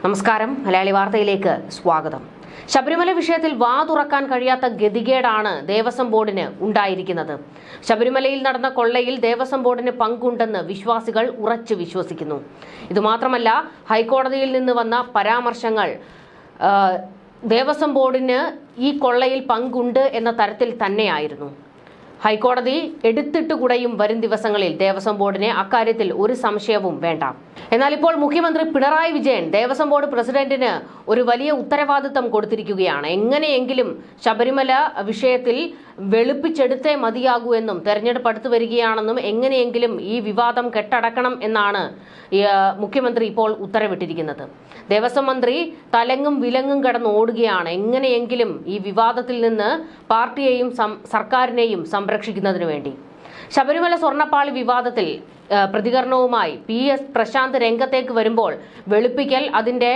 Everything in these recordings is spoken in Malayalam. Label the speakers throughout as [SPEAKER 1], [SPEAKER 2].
[SPEAKER 1] നമസ്കാരം. മലയാളി വാർത്തയിലേക്ക് സ്വാഗതം. ശബരിമല വിഷയത്തിൽ വാ തുറക്കാൻ കഴിയാത്ത ഗതികേടാണ് ദേവസ്വം ബോർഡിന് ഉണ്ടായിരിക്കുന്നത്. ശബരിമലയിൽ നടന്ന കൊള്ളയിൽ ദേവസ്വം ബോർഡിന് പങ്കുണ്ടെന്ന് വിശ്വാസികൾ ഉറച്ചു വിശ്വസിക്കുന്നു. ഇതുമാത്രമല്ല, ഹൈക്കോടതിയിൽ നിന്ന് വന്ന പരാമർശങ്ങൾ ദേവസ്വം ബോർഡിന് ഈ കൊള്ളയിൽ പങ്കുണ്ട് എന്ന തരത്തിൽ തന്നെയായിരുന്നു. ഹൈക്കോടതി എടുത്തിട്ടുകൂടെയും വരും ദിവസങ്ങളിൽ ദേവസ്വം ബോർഡിനെ അക്കാര്യത്തിൽ ഒരു സംശയവും വേണ്ട. എന്നാൽ ഇപ്പോൾ മുഖ്യമന്ത്രി പിണറായി വിജയൻ ദേവസ്വം ബോർഡ് പ്രസിഡന്റിന് ഒരു വലിയ ഉത്തരവാദിത്തം കൊടുത്തിരിക്കുകയാണ്. എങ്ങനെയെങ്കിലും ശബരിമല വിഷയത്തിൽ വെളുപ്പിച്ചെടുത്തേ മതിയാകൂ എന്നും തെരഞ്ഞെടുപ്പ് അടുത്തു വരികയാണെന്നും എങ്ങനെയെങ്കിലും ഈ വിവാദം കെട്ടടക്കണം എന്നാണ് മുഖ്യമന്ത്രി ഇപ്പോൾ ഉത്തരവിട്ടിരിക്കുന്നത്. ദേവസ്വം മന്ത്രി തലങ്ങും വിലങ്ങും കടന്ന് ഓടുകയാണ്. എങ്ങനെയെങ്കിലും ഈ വിവാദത്തിൽ നിന്ന് പാർട്ടിയെയും സർക്കാരിനെയും സംരക്ഷിക്കുന്നതിനു വേണ്ടി. ശബരിമല സ്വർണ്ണപ്പാളി വിവാദത്തിൽ പ്രതികരണവുമായി PS പ്രശാന്ത് രംഗത്തേക്ക് വരുമ്പോൾ വെളുപ്പിക്കൽ അതിന്റെ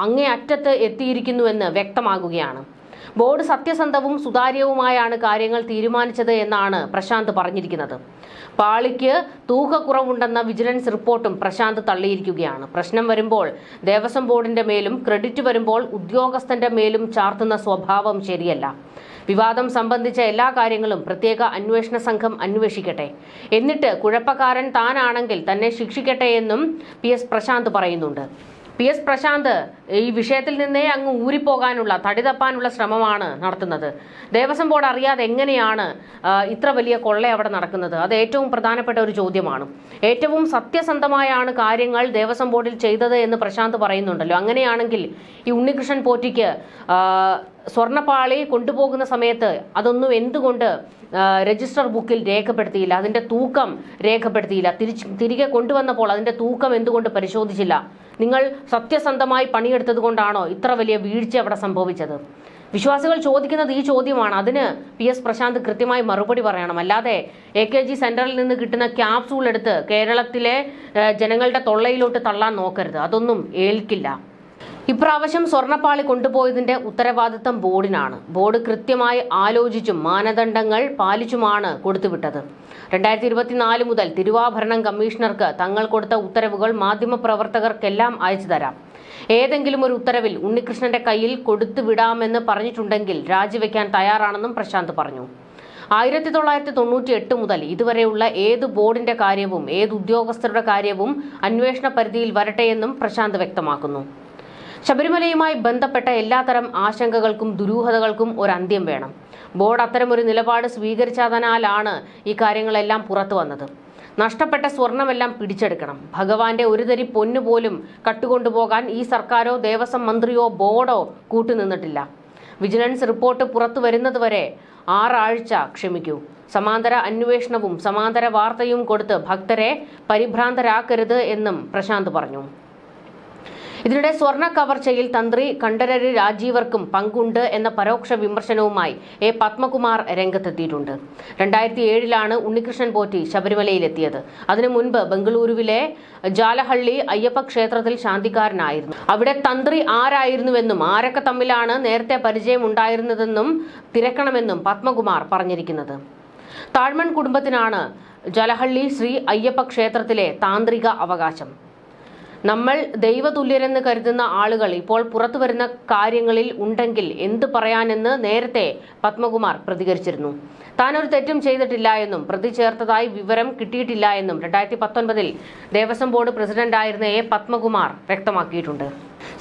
[SPEAKER 1] അങ്ങേയറ്റത്ത് എത്തിയിരിക്കുന്നുവെന്ന് വ്യക്തമാകുകയാണ്. ബോർഡ് സത്യസന്ധവും സുതാര്യവുമായാണ് കാര്യങ്ങൾ തീരുമാനിച്ചത് എന്നാണ് പ്രശാന്ത് പറഞ്ഞിരിക്കുന്നത്. പാളിക്ക് തൂക്കക്കുറവുണ്ടെന്ന വിജിലൻസ് റിപ്പോർട്ടും പ്രശാന്ത് തള്ളിയിരിക്കുകയാണ്. പ്രശ്നം വരുമ്പോൾ ദേവസ്വം ബോർഡിന്റെ മേലും, ക്രെഡിറ്റ് വരുമ്പോൾ ഉദ്യോഗസ്ഥന്റെ മേലും ചാർത്തുന്ന സ്വഭാവം ശരിയല്ല. വിവാദം സംബന്ധിച്ച എല്ലാ കാര്യങ്ങളും പ്രത്യേക അന്വേഷണ സംഘം അന്വേഷിക്കട്ടെ, എന്നിട്ട് കുഴപ്പക്കാരൻ താനാണെങ്കിൽ തന്നെ ശിക്ഷിക്കട്ടെ എന്നും PS പ്രശാന്ത് പറയുന്നുണ്ട്. PS പ്രശാന്ത് ഈ വിഷയത്തിൽ നിന്നേ അങ്ങ് ഊരിപ്പോകാനുള്ള, തടി തപ്പാനുള്ള ശ്രമമാണ് നടത്തുന്നത്. ദേവസ്വം ബോർഡ് അറിയാതെ എങ്ങനെയാണ് ഇത്ര വലിയ കൊള്ള അവിടെ നടക്കുന്നത്? അത് ഏറ്റവും പ്രധാനപ്പെട്ട ഒരു ചോദ്യമാണ്. ഏറ്റവും സത്യസന്ധമായാണ് കാര്യങ്ങൾ ദേവസ്വം ബോർഡിൽ ചെയ്തത് എന്ന് പ്രശാന്ത് പറയുന്നുണ്ടല്ലോ. അങ്ങനെയാണെങ്കിൽ ഈ ഉണ്ണികൃഷ്ണൻ പോറ്റിക്ക് സ്വർണ്ണപ്പാളി കൊണ്ടുപോകുന്ന സമയത്ത് അതൊന്നും എന്തുകൊണ്ട് രജിസ്റ്റർ ബുക്കിൽ രേഖപ്പെടുത്തിയില്ല? അതിന്റെ തൂക്കം രേഖപ്പെടുത്തിയില്ല. തിരികെ കൊണ്ടുവന്നപ്പോൾ അതിന്റെ തൂക്കം എന്തുകൊണ്ട് പരിശോധിച്ചില്ല? നിങ്ങൾ സത്യസന്ധമായി പണിയെടുത്തത് കൊണ്ടാണോ ഇത്ര വലിയ വീഴ്ച അവിടെ സംഭവിച്ചത്? വിശ്വാസികൾ ചോദിക്കുന്നത് ഈ ചോദ്യമാണ്. അതിന് PS പ്രശാന്ത് കൃത്യമായി മറുപടി പറയണം. അല്ലാതെ AKG സെന്ററിൽ നിന്ന് കിട്ടുന്ന ക്യാപ്സൂൾ എടുത്ത് കേരളത്തിലെ ജനങ്ങളുടെ തൊള്ളയിലോട്ട് തള്ളാൻ നോക്കരുത്. അതൊന്നും ഏൽക്കില്ല. ഇപ്രാവശ്യം സ്വർണ്ണപ്പാളി കൊണ്ടുപോയതിന്റെ ഉത്തരവാദിത്തം ബോർഡിനാണ്. ബോർഡ് കൃത്യമായി ആലോചിച്ചും മാനദണ്ഡങ്ങൾ പാലിച്ചുമാണ് കൊടുത്തുവിട്ടത്. 2024 മുതൽ തിരുവാഭരണം കമ്മീഷണർക്ക് തങ്ങൾ കൊടുത്ത ഉത്തരവുകൾ മാധ്യമപ്രവർത്തകർക്കെല്ലാം അയച്ചു തരാം. ഏതെങ്കിലും ഒരു ഉത്തരവിൽ ഉണ്ണികൃഷ്ണന്റെ കയ്യിൽ കൊടുത്തുവിടാമെന്ന് പറഞ്ഞിട്ടുണ്ടെങ്കിൽ രാജിവെക്കാൻ തയ്യാറാണെന്നും പ്രശാന്ത് പറഞ്ഞു. 1998 മുതൽ ഇതുവരെയുള്ള ഏത് ബോർഡിന്റെ കാര്യവും ഏത് ഉദ്യോഗസ്ഥരുടെ കാര്യവും അന്വേഷണ പരിധിയിൽ വരട്ടെയെന്നും പ്രശാന്ത് വ്യക്തമാക്കുന്നു. ശബരിമലയുമായി ബന്ധപ്പെട്ട എല്ലാത്തരം ആശങ്കകൾക്കും ദുരൂഹതകൾക്കും ഒരു അന്ത്യം വേണം. ബോർഡ് അത്തരമൊരു നിലപാട് സ്വീകരിച്ചതിനാലാണ് ഈ കാര്യങ്ങളെല്ലാം പുറത്തു വന്നത്. നഷ്ടപ്പെട്ട സ്വർണമെല്ലാം പിടിച്ചെടുക്കണം. ഭഗവാന്റെ ഒരു തരി പൊന്നുപോലും കട്ടുകൊണ്ടുപോകാൻ ഈ സർക്കാരോ ദേവസ്വം മന്ത്രിയോ ബോർഡോ കൂട്ടുനിന്നിട്ടില്ല. വിജിലൻസ് റിപ്പോർട്ട് പുറത്തു വരുന്നതുവരെ 6 ആഴ്ച ക്ഷമിക്കൂ. സമാന്തര അന്വേഷണവും സമാന്തര വാർത്തയും കൊടുത്ത് ഭക്തരെ പരിഭ്രാന്തരാക്കരുത് എന്നും പ്രശാന്ത് പറഞ്ഞു. ഇതിനിടെ സ്വർണ്ണ കവർച്ചയിൽ തന്ത്രി കണ്ഠരര് രാജീവർക്കും പങ്കുണ്ട് എന്ന പരോക്ഷ വിമർശനവുമായി പത്മകുമാർ രംഗത്തെത്തിയിട്ടുണ്ട്. 2007 ഉണ്ണികൃഷ്ണൻ പോറ്റി ശബരിമലയിലെത്തിയത്. അതിനു മുൻപ് ബംഗളൂരുവിലെ ജാലഹള്ളി അയ്യപ്പ ക്ഷേത്രത്തിൽ ശാന്തിക്കാരനായിരുന്നു. അവിടെ തന്ത്രി ആരായിരുന്നുവെന്നും ആരൊക്കെ തമ്മിലാണ് നേരത്തെ പരിചയം ഉണ്ടായിരുന്നതെന്നും തിരക്കണമെന്നും പത്മകുമാർ പറഞ്ഞിരിക്കുന്നത്. താഴ്മൺ കുടുംബത്തിനാണ് ജലഹള്ളി ശ്രീ അയ്യപ്പ ക്ഷേത്രത്തിലെ താന്ത്രിക അവകാശം. നമ്മൾ ദൈവതുല്യരെന്ന് കരുതുന്ന ആളുകൾ ഇപ്പോൾ പുറത്തു വരുന്ന കാര്യങ്ങളിൽ ഉണ്ടെങ്കിൽ എന്ത് പറയാനെന്ന് നേരത്തെ പത്മകുമാർ പ്രതികരിച്ചിരുന്നു. താൻ ഒരു തെറ്റും ചെയ്തിട്ടില്ല എന്നും പ്രതി ചേർത്തതായി വിവരം കിട്ടിയിട്ടില്ല എന്നും 2019 ദേവസ്വം ബോർഡ് പ്രസിഡന്റായിരുന്ന പത്മകുമാർ വ്യക്തമാക്കിയിട്ടുണ്ട്.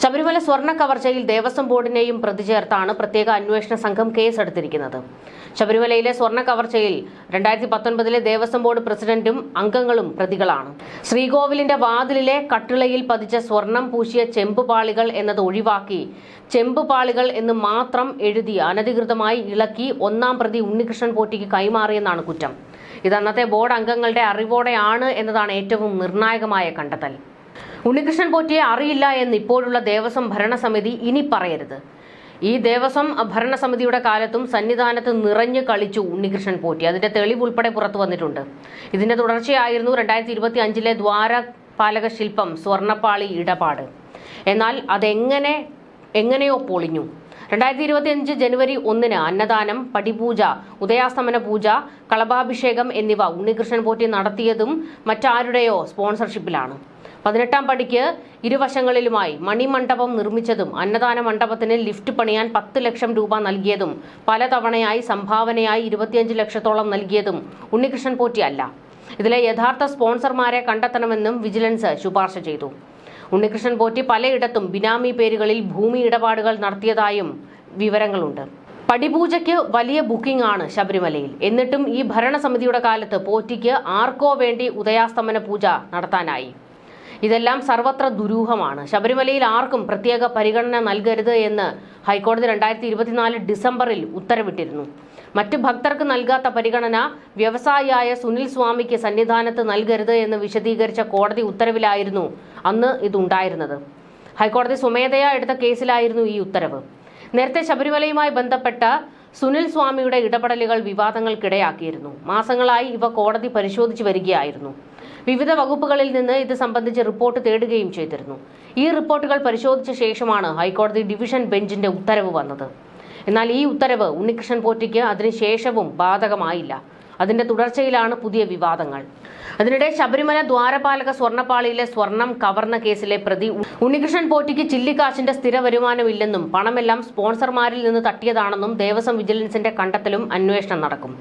[SPEAKER 1] ശബരിമല സ്വർണ്ണ കവർച്ചയിൽ ദേവസ്വം ബോർഡിനെയും പ്രതി ചേർത്താണ് പ്രത്യേക അന്വേഷണ സംഘം കേസെടുത്തിരിക്കുന്നത്. ശബരിമലയിലെ സ്വർണ്ണ കവർച്ചയിൽ 2019 ദേവസ്വം ബോർഡ് പ്രസിഡന്റും അംഗങ്ങളും പ്രതികളാണ്. ശ്രീകോവിലിന്റെ വാതിലിലെ കട്ടിളയിൽ പതിച്ച സ്വർണം പൂശിയ ചെമ്പുപാളികൾ എന്നത് ഒഴിവാക്കി ചെമ്പുപാളികൾ എന്ന് മാത്രം എഴുതി അനധികൃതമായി ഇളക്കി 1-ാം പ്രതി ഉണ്ണികൃഷ്ണൻ പോറ്റിക്ക് കൈമാറിയെന്നാണ് കുറ്റം. ഇത് അന്നത്തെ ബോർഡ് അംഗങ്ങളുടെ അറിവോടെയാണ് എന്നതാണ് ഏറ്റവും നിർണായകമായ കണ്ടെത്തൽ. ഉണ്ണികൃഷ്ണൻ പോറ്റിയെ അറിയില്ല എന്ന് ഇപ്പോഴുള്ള ദേവസ്വം ഭരണസമിതി ഇനി പറയരുത്. ഈ ദേവസ്വം ഭരണസമിതിയുടെ കാലത്തും സന്നിധാനത്ത് നിറഞ്ഞു കളിച്ചു ഉണ്ണികൃഷ്ണൻ പോറ്റി. അതിന്റെ തെളിവ് ഉൾപ്പെടെ പുറത്തു വന്നിട്ടുണ്ട്. ഇതിന്റെ തുടർച്ചയായിരുന്നു 2025 ദ്വാരപാലക ശില്പം സ്വർണ്ണപ്പാളി ഇടപാട്. എന്നാൽ അതെങ്ങനെയോ പൊളിഞ്ഞു. 2025 ജനുവരി 1 അന്നദാനം, പടിപൂജ, ഉദയാസ്തമന പൂജ, കളഭാഭിഷേകം എന്നിവ ഉണ്ണികൃഷ്ണൻ പോറ്റി നടത്തിയതും മറ്റാരുടെയോ സ്പോൺസർഷിപ്പിലാണ്. 18ാം പടിക്ക് ഇരുവശങ്ങളിലുമായി മണിമണ്ഡപം നിർമ്മിച്ചതും അന്നദാന മണ്ഡപത്തിന് ലിഫ്റ്റ് പണിയാൻ 10 ലക്ഷം രൂപ നൽകിയതും പലതവണയായി സംഭാവനയായി 25 ലക്ഷത്തോളം നൽകിയതും ഉണ്ണികൃഷ്ണൻ പോറ്റി അല്ല. ഇതിലെ യഥാർത്ഥ സ്പോൺസർമാരെ കണ്ടെത്തണമെന്നും വിജിലൻസ് ശുപാർശ ചെയ്തു. ഉണ്ണികൃഷ്ണൻ പോറ്റി പലയിടത്തും ബിനാമി പേരുകളിൽ ഭൂമി ഇടപാടുകൾ നടത്തിയതായും വിവരങ്ങളുണ്ട്. പടിപൂജയ്ക്ക് വലിയ ബുക്കിംഗ് ആണ് ശബരിമലയിൽ. എന്നിട്ടും ഈ ഭരണസമിതിയുടെ കാലത്ത് പോറ്റിക്ക് ആർക്കോ വേണ്ടി ഉദയാസ്തമന പൂജ നടത്താനായി. ഇതെല്ലാം സർവത്ര ദുരൂഹമാണ്. ശബരിമലയിൽ ആർക്കും പ്രത്യേക പരിഗണന നൽകരുത് എന്ന് ഹൈക്കോടതി 2024 ഡിസംബറിൽ ഉത്തരവിട്ടിരുന്നു. മറ്റ് ഭക്തർക്ക് നൽകാത്ത പരിഗണന വ്യവസായിയായ സുനിൽ സ്വാമിക്ക് സന്നിധാനത്ത് നൽകരുത് എന്ന് വിശദീകരിച്ച കോടതി ഉത്തരവിലായിരുന്നു അന്ന് ഇതുണ്ടായിരുന്നത്. ഹൈക്കോടതി സ്വമേധയാ എടുത്ത കേസിലായിരുന്നു ഈ ഉത്തരവ്. നേരത്തെ ശബരിമലയുമായി ബന്ധപ്പെട്ട സുനിൽ സ്വാമിയുടെ ഇടപെടലുകൾ വിവാദങ്ങൾക്കിടയാക്കിയിരുന്നു. മാസങ്ങളായി ഇവ കോടതി പരിശോധിച്ചു വരികയായിരുന്നു. വിവിധ വകുപ്പുകളിൽ നിന്ന് ഇത് സംബന്ധിച്ച് റിപ്പോർട്ട് തേടുകയും ചെയ്തിരുന്നു. ഈ റിപ്പോർട്ടുകൾ പരിശോധിച്ച ശേഷമാണ് ഹൈക്കോടതി ഡിവിഷൻ ബെഞ്ചിന്റെ ഉത്തരവ് വന്നത്. എന്നാൽ ഈ ഉത്തരവ് ഉണ്ണികൃഷ്ണൻ പോറ്റിക്ക് അതിനുശേഷവും ബാധകമായില്ല. അതിന്റെ തുടർച്ചയിലാണ് പുതിയ വിവാദങ്ങൾ. അതിനിടെ ശബരിമല ദ്വാരപാലക സ്വർണ്ണപ്പാളിയിലെ സ്വർണം കവർന്ന കേസിലെ പ്രതി ഉണ്ണികൃഷ്ണൻ പോറ്റിക്ക് ചില്ലിക്കാശിന്റെ സ്ഥിര വരുമാനമില്ലെന്നും പണമെല്ലാം സ്പോൺസർമാരിൽ നിന്ന് തട്ടിയതാണെന്നും ദേവസ്വം വിജിലൻസിന്റെ കണ്ടെത്തലും അന്വേഷണം നടക്കും.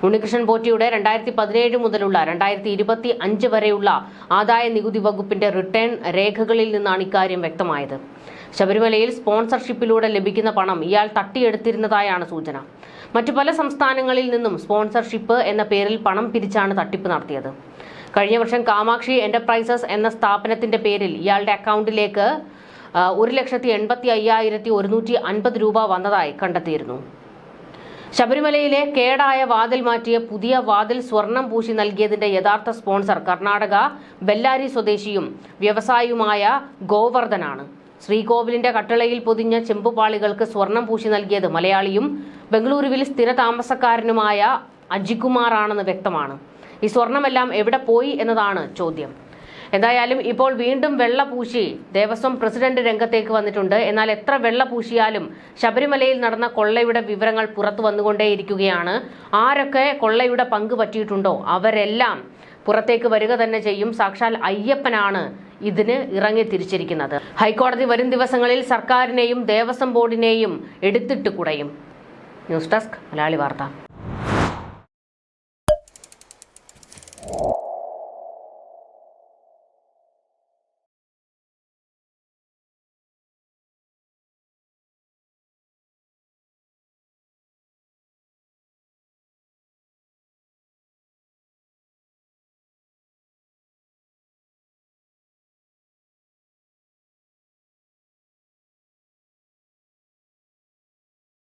[SPEAKER 1] ഉണ്ണികൃഷ്ണൻ പോറ്റിയുടെ 2017 മുതലുള്ള 2025 വരെയുള്ള ആദായ നികുതി വകുപ്പിന്റെ റിട്ടേൺ രേഖകളിൽ നിന്നാണ് ഇക്കാര്യം വ്യക്തമായത്. ശബരിമലയിൽ സ്പോൺസർഷിപ്പിലൂടെ ലഭിക്കുന്ന പണം ഇയാൾ തട്ടിയെടുത്തിരുന്നതായാണ് സൂചന. മറ്റു പല സംസ്ഥാനങ്ങളിൽ നിന്നും സ്പോൺസർഷിപ്പ് എന്ന പേരിൽ പണം പിരിച്ചാണ് തട്ടിപ്പ് നടത്തിയത്. കഴിഞ്ഞ വർഷം കാമാക്ഷി എന്റർപ്രൈസസ് എന്ന സ്ഥാപനത്തിന്റെ പേരിൽ ഇയാളുടെ അക്കൗണ്ടിലേക്ക് 1,85,150 രൂപ വന്നതായി കണ്ടെത്തിയിരുന്നു. ശബരിമലയിലെ കേടായ വാതിൽ മാറ്റിയ പുതിയ വാതിൽ സ്വർണം പൂശി നൽകിയതിന്റെ യഥാർത്ഥ സ്പോൺസർ കർണാടക ബെല്ലാരി സ്വദേശിയും വ്യവസായിയുമായ ഗോവർദ്ധനാണ്. ശ്രീകോവിലിന്റെ കട്ടളയിൽ പൊതിഞ്ഞ ചെമ്പുപാളികൾക്ക് സ്വർണം പൂശി നൽകിയത് മലയാളിയും ബംഗളൂരുവിൽ സ്ഥിര താമസക്കാരനുമായ അജികുമാറാണെന്ന് വ്യക്തമാണ്. ഈ സ്വർണമെല്ലാം എവിടെ പോയി എന്നതാണ് ചോദ്യം. എന്തായാലും ഇപ്പോൾ വീണ്ടും വെള്ള പൂശി ദേവസ്വം പ്രസിഡന്റ് രംഗത്തേക്ക് വന്നിട്ടുണ്ട്. എന്നാൽ എത്ര വെള്ള പൂശിയാലും ശബരിമലയിൽ നടന്ന കൊള്ളയുടെ വിവരങ്ങൾ പുറത്തു വന്നുകൊണ്ടേയിരിക്കുകയാണ്. ആരൊക്കെ കൊള്ളയുടെ പങ്ക് പറ്റിയിട്ടുണ്ടോ അവരെല്ലാം പുറത്തേക്ക് വരിക തന്നെ ചെയ്യും. സാക്ഷാൽ അയ്യപ്പനാണ് ഇതിന് ഇറങ്ങി തിരിച്ചിരിക്കുന്നത്. ഹൈക്കോടതി വരും ദിവസങ്ങളിൽ സർക്കാരിനെയും ദേവസ്വം ബോർഡിനെയും എടുത്തിട്ട് കുടയും. ന്യൂസ് ഡെസ്ക് മലയാളി വാർത്ത.